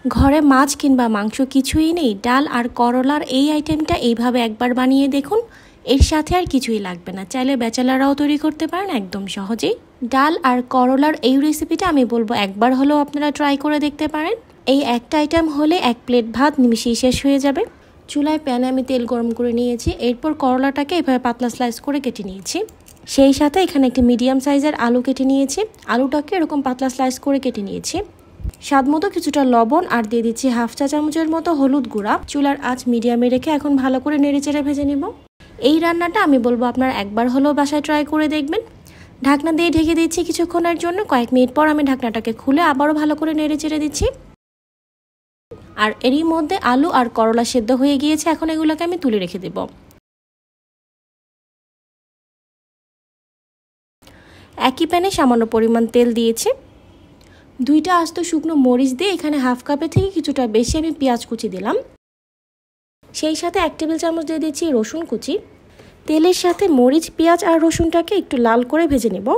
ঘরে মাছ কিংবা মাংস কিছুই নেই, ডাল আর করলার এই আইটেমটা এইভাবে একবার বানিয়ে দেখুন। এর সাথে আর কিছুই লাগবে না, চাইলে ব্যাচেলাররাও তৈরি করতে পারেন একদম সহজেই। ডাল আর করলার এই রেসিপিটা আমি বলবো একবার হলেও আপনারা ট্রাই করে দেখতে পারেন। এই একটা আইটেম হলে এক প্লেট ভাত নিমিশেই শেষ হয়ে যাবে। চুলায় প্যানে আমি তেল গরম করে নিয়েছি, এরপর করলাটাকে এভাবে পাতলা স্লাইস করে কেটে নিয়েছি। সেই সাথে এখানে একটি মিডিয়াম সাইজের আলু কেটে নিয়েছি, আলুটাকে এরকম পাতলা স্লাইস করে কেটে নিয়েছি। স্বাদ মতো কিছুটা লবণ আর দিয়ে দিচ্ছি হাফ চা চামচের মতো হলুদ গুঁড়া। চুলার আঁচ মিডিয়ামে রেখে এখন ভালো করে নেড়েচেড়ে ভেজে নেব। এই রান্নাটা আমি বলবো আপনারা একবার হলেও বাসায় ট্রাই করে দেখবেন। ঢাকনা দিয়ে ঢেকে দিচ্ছি কিছুক্ষণের জন্য। কয়েক মিনিট পর আমি ঢাকনাটাকে খুলে আবারও ভালো করে নেড়েচেড়ে দিচ্ছি। আর এরই মধ্যে আলু আর করলা সেদ্ধ হয়ে গিয়েছে, এখন এগুলোকে আমি তুলে রেখে দেব। একই প্যানে সামান্য পরিমাণ তেল দিয়েছি। 2টা আস্ত শুকনো মরিচ দিয়ে এখানে হাফ কাপের থেকে কিছুটা বেশি আমি পেঁয়াজ কুচি দিলাম। সেই সাথে 1 টেবিল চামচ দিয়ে দিচ্ছি রসুন কুচি। তেলের সাথে মরিচ, পেঁয়াজ আর রসুনটাকে একটু লাল করে ভেজে নেব।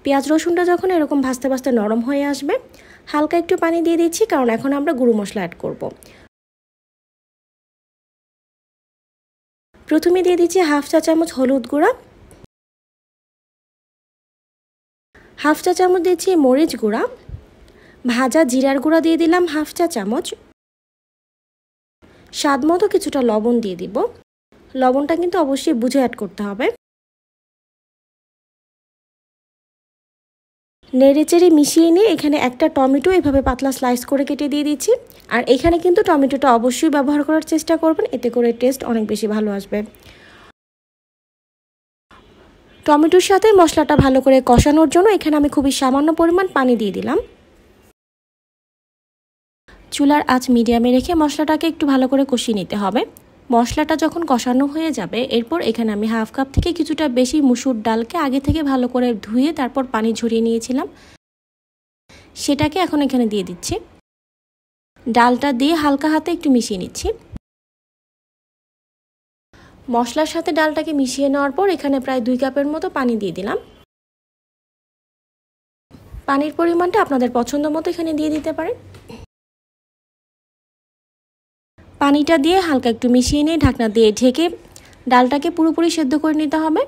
পেঁয়াজ রসুনটা যখন এরকম ভাজতে ভাজতে নরম হয়ে আসবে, হালকা একটু পানি দিয়ে দিচ্ছি, কারণ এখন আমরা গুঁড়ো মশলা অ্যাড করব। প্রথমে দিয়ে দিচ্ছি হাফ চা চামচ হলুদ গুঁড়া, হাফ চা চামচ দিচ্ছি মরিচ গুঁড়া, ভাজা জিরার গুঁড়া দিয়ে দিলাম হাফ চা চামচ, স্বাদ মতো কিছুটা লবণ দিয়ে দিব। লবণটা কিন্তু অবশ্যই বুঝে অ্যাড করতে হবে। নেড়েচেড়ে মিশিয়ে নিয়ে এখানে একটা টমেটো এভাবে পাতলা স্লাইস করে কেটে দিয়ে দিচ্ছি। আর এখানে কিন্তু টমেটোটা অবশ্যই ব্যবহার করার চেষ্টা করবেন, এতে করে টেস্ট অনেক বেশি ভালো আসবে। টমেটোর সাথে মশলাটা ভালো করে কষানোর জন্য এখানে আমি খুবই সামান্য পরিমাণ পানি দিয়ে দিলাম। চুলার আঁচ মিডিয়ামে রেখে মশলাটাকে একটু ভালো করে কষিয়ে নিতে হবে। মশলাটা যখন কষানো হয়ে যাবে, এরপর এখানে আমি হাফ কাপ থেকে কিছুটা বেশি মুসুর ডালকে আগে থেকে ভালো করে ধুয়ে তারপর পানি ঝরিয়ে নিয়েছিলাম, সেটাকে এখন এখানে দিয়ে দিচ্ছি। ডালটা দিয়ে হালকা হাতে একটু মিশিয়ে নিচ্ছি। মশলার সাথে ডালটাকে মিশিয়ে নেওয়ার পর এখানে প্রায় 2 কাপের মতো পানি দিয়ে দিলাম। পানির পরিমাণটা আপনাদের পছন্দ মতো এখানে দিয়ে দিতে পারেন। পানিটা দিয়ে হালকা একটু মিশিয়ে নিয়ে ঢাকনা দিয়ে ঢেকে ডালটাকে পুরোপুরি সেদ্ধ করে নিতে হবে।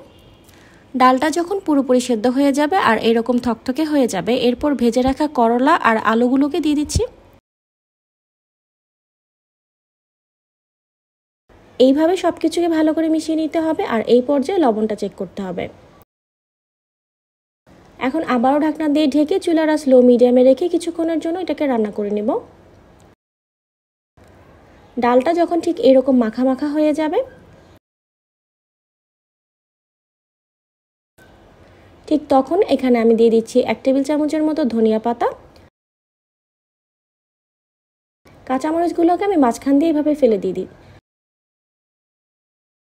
ডালটা যখন পুরোপুরি সেদ্ধ হয়ে যাবে আর এরকম থকথকে হয়ে যাবে, এরপর ভেজে রাখা করলা আর আলুগুলোকে দিয়ে দিচ্ছি। এইভাবে সব কিছুকে ভালো করে মিশিয়ে নিতে হবে আর এই পর্যায়ে লবণটা চেক করতে হবে। এখন আবারও ঢাকনা দিয়ে ঢেকে চুলার আঁচ লো মিডিয়ামে রেখে কিছুক্ষণের জন্য এটাকে রান্না করে নেব। ডালটা যখন ঠিক এরকম মাখা মাখা হয়ে যাবে, ঠিক তখন এখানে আমি দিয়ে দিচ্ছি 1 টেবিল চামচের মতো ধনিয়া পাতা। কাঁচামরিচগুলোকে আমি মাঝখান দিয়ে এভাবে ফেলে দিয়ে দিই।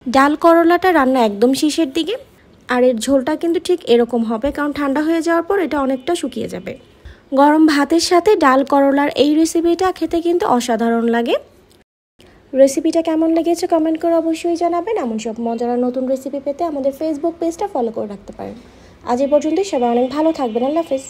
ডাল করলাটা রান্না একদম শেষের দিকে, আর এর ঝোলটা কিন্তু ঠিক এরকম হবে, কারণ ঠান্ডা হয়ে যাওয়ার পর এটা অনেকটা শুকিয়ে যাবে। গরম ভাতের সাথে ডাল করলার এই রেসিপিটা খেতে কিন্তু অসাধারণ লাগে। রেসিপিটা কেমন লেগেছে কমেন্ট করে অবশ্যই জানাবেন। এমন সব মজার নতুন রেসিপি পেতে আমাদের ফেসবুক পেজটা ফলো করে রাখতে পারেন। আজ এই পর্যন্তই, সবাই অনেক ভালো থাকবেন। আল্লাহ হাফেজ।